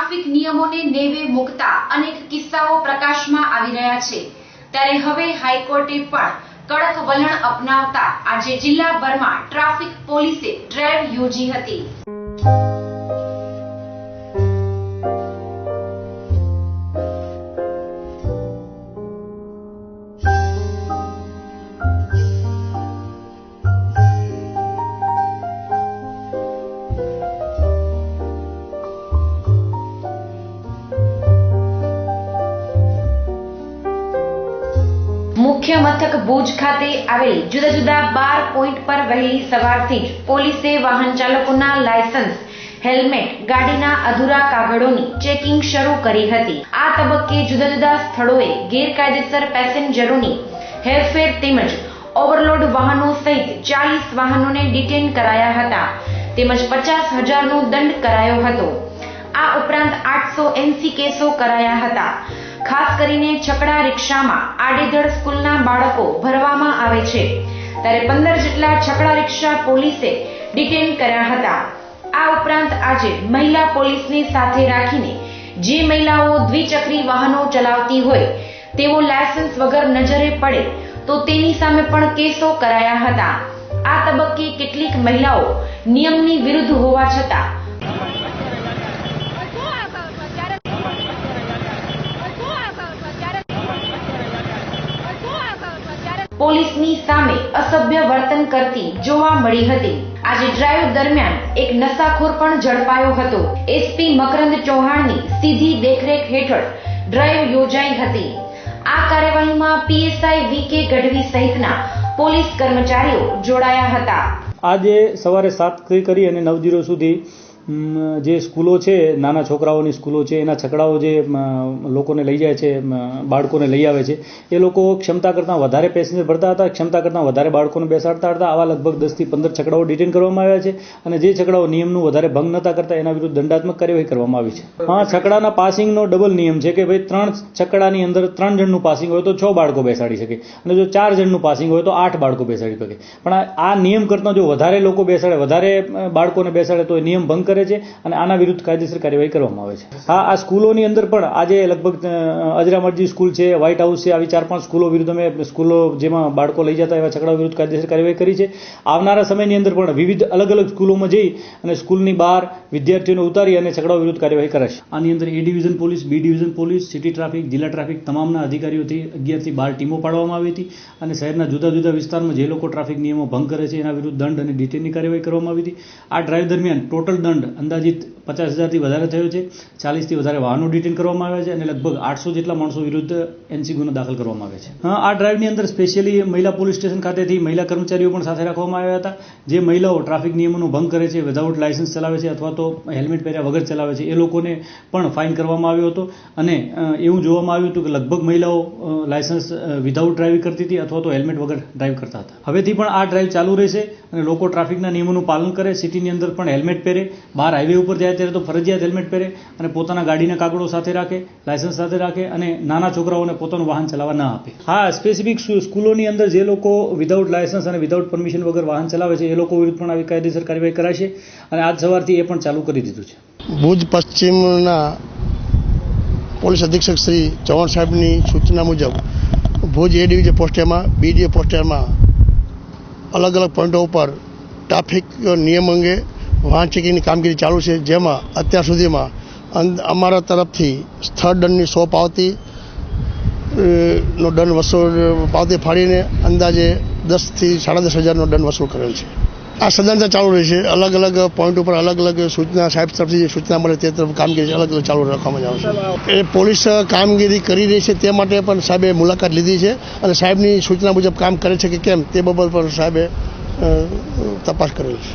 Traffic નિયમોને નેવે મૂકતા અનેક કિસ્સાઓ પ્રકાશમાં આવી રહ્યા છે, ત્યારે હવે હાઈકોર્ટે પણ કડક વલણ અપનાવતા આજે જિલ્લાભરમાં ટ્રાફિક પોલીસે ડ્રાઈવ યોજી હતી। મુખ્ય મથક ભુજ ખાતે આવેલી જુદા જુદા 12 પોઈન્ટ પર વહેલી સવારથી જ પોલીસે વાહન ચાલકોના લાયસન્સ, હેલ્મેટ, ગાડીના અધૂરા કાગળોની ચેકિંગ શરૂ કરી હતી। આ તબક્કે જુદા જુદા સ્થળોએ ગેરકાયદેસર પેસેન્જરોની હેરફેર તેમજ ઓવરલોડ વાહનો સહિત 40 વાહનોને ડિટેન કરાયા હતા તેમજ 50,000નો દંડ કરાયો હતો। આ ઉપરાંત 880 કેસો કરાયા હતા। ખાસ કરીને છકડા રિક્ષામાં આડેધડ સ્કૂલના બાળકો ભરવામાં આવે છે, ત્યારે 15 જેટલા છકડા રિક્ષા પોલીસે ડિટેન કર્યા હતા। આ ઉપરાંત આજે મહિલા પોલીસને સાથે રાખીને જે મહિલાઓ દ્વિચક્રી વાહનો ચલાવતી હોય તેઓ લાયસન્સ વગર નજરે પડે તો તેની સામે પણ કેસો કરાયા હતા। આ તબક્કે કેટલીક મહિલાઓ નિયમની વિરુદ્ધ હોવા છતાં પોલીસની સામે અસભ્ય વર્તન કરતી જોવા મળી હતી। આજે ડ્રાઈવ દરમિયાન એક નશાખોર પણ ઝડપાયો હતો। એસપી મકરંદ ચૌહાણની સીધી દેખરેખ હેઠળ ડ્રાઈવ યોજાઈ હતી। આ કાર્યવાહીમાં પીએસઆઈ વીકે ગઢવી સહિતના પોલીસ કર્મચારીઓ જોડાયા હતા। આજે સવારે 7 કરી અને 9 સુધી જે સ્કૂલો છે, નાના છોકરાઓની સ્કૂલો છે, એના છકડાઓ જે લોકોને લઈ જાય છે, બાળકોને લઈ આવે છે, એ લોકો ક્ષમતા કરતાં વધારે પેસેન્જર ભરતા હતા, ક્ષમતા કરતાં વધારે બાળકોને બેસાડતા હતા। આવા લગભગ 10 થી 15 છકડાઓ ડિટેન કરવામાં આવ્યા છે અને જે છકડાઓ નિયમનું વધારે ભંગ નતા કરતા એના વિરુદ્ધ દંડાત્મક કાર્યવાહી કરવામાં આવી છે। હા, છકડાના પાસિંગનો ડબલ નિયમ છે કે ભાઈ 3 છકડાની અંદર 3 જણનું પાસિંગ હોય તો 6 બાળકો બેસાડી શકે અને જો 4 જણનું પાસિંગ હોય તો 8 બાળકો બેસાડી શકે, પણ આ નિયમ કરતાં જો વધારે લોકો બેસાડે, વધારે બાળકોને બેસાડે તો એ નિયમ ભંગ કરે છે અને આના વિરુદ્ધ કાયદેસર કાર્યવાહી કરવામાં આવે છે। હા, આ સ્કૂલોની અંદર પણ આજે લગભગ અજરામરજી સ્કૂલ છે, વ્હાઇટ હાઉસ છે, આવી 4-5 સ્કૂલો વિરુદ્ધ અમે સ્કૂલો જેમાં બાળકો લઈ જતા એવા છકડાઓ વિરુદ્ધ કાયદેસર કાર્યવાહી કરી છે। આવનારા સમયની અંદર પણ વિવિધ અલગ અલગ સ્કૂલોમાં જઈ અને સ્કૂલની બહાર વિદ્યાર્થીઓને ઉતારી અને છકડાઓ વિરુદ્ધ કાર્યવાહી કરાશે। આની અંદર A division police, B division police, city traffic, જિલ્લા ટ્રાફિક તમામના અધિકારીઓથી 11 થી 12 ટીમો પાડવામાં આવી હતી અને શહેરના જુદા જુદા વિસ્તારમાં જે લોકો ટ્રાફિક નિયમો ભંગ કરે છે એના વિરુદ્ધ દંડ અને ડિટેનની કાર્યવાહી કરવામાં આવી હતી। આ ડ્રાઈવ દરમિયાન ટોટલ દંડ અંદાજિત 50,000 થી વધારે થયો છે, 40 થી વધારે વાહનો ડિટેન કરવામાં આવ્યા છે અને લગભગ 800 જેટલા માણસો વિરુદ્ધ એનસી ગુનો દાખલ કરવામાં આવ્યા છે। આ ડ્રાઈવની અંદર સ્પેશિયલી મહિલા પોલીસ સ્ટેશન ખાતેથી મહિલા કર્મચારીઓ પણ સાથે રાખવામાં આવ્યા હતા। જે મહિલાઓ ટ્રાફિક નિયમોનો ભંગ કરે છે, વિધાઉટ લાયસન્સ ચલાવે છે અથવા તો હેલ્મેટ પહેર્યા વગર ચલાવે છે એ લોકોને પણ ફાઇન કરવામાં આવ્યો હતો અને એવું જોવામાં આવ્યું હતું કે લગભગ મહિલાઓ લાયસન્સ વિધાઉટ ડ્રાઇવિંગ કરતી હતી અથવા તો હેલ્મેટ વગર ડ્રાઈવ કરતા હતા। હવેથી પણ આ ડ્રાઈવ ચાલુ રહેશે અને લોકો ટ્રાફિકના નિયમોનું પાલન કરે, સિટીની અંદર પણ હેલ્મેટ પહેરે, બહાર હાઈવે ઉપર જાય ત્યારે તો ફરજિયાત હેલ્મેટ પહેરે અને પોતાના ગાડીના કાગળો સાથે રાખે, લાયસન્સ સાથે રાખે અને નાના છોકરાઓને પોતાનું વાહન ચલાવવા ના આપે। હા, સ્પેસિફિક સ્કૂલોની અંદર જે લોકો વિધાઉટ લાયસન્સ અને વિધાઉટ પરમિશન વગર વાહન ચલાવે છે એ લોકો વિરુદ્ધ પણ આવી કાયદેસર કાર્યવાહી કરાશે અને આજ સવારથી એ પણ ચાલુ કરી દીધું છે। ભુજ પશ્ચિમના પોલીસ અધિક્ષક શ્રી ચૌહાણ સાહેબની સૂચના મુજબ ભુજ એ ડિવિઝન પોસ્ટરમાં, બી ડિવિઝન પોસ્ટરમાં અલગ અલગ પોઈન્ટો ઉપર ટ્રાફિક નિયમ અંગે વાહન ચેકિંગની કામગીરી ચાલુ છે, જેમાં અત્યાર સુધીમાં અમારા તરફથી સ્થળ દંડની 100 પાવતી નો દંડ વસૂલ પાવતી ફાડીને અંદાજે 10,000 થી 10,500નો દંડ વસૂલ કરેલ છે। આ સદંતર ચાલુ રહેશે। અલગ અલગ પોઈન્ટ ઉપર અલગ અલગ સૂચના સાહેબ તરફથી જે સૂચના મળે તે તરફ કામગીરી અલગ અલગ ચાલુ રાખવામાં આવશે। એ પોલીસ કામગીરી કરી રહી છે તે માટે પણ સાહેબે મુલાકાત લીધી છે અને સાહેબની સૂચના મુજબ કામ કરે છે કે કેમ તે બાબત પર સાહેબે તપાસ કરેલ છે।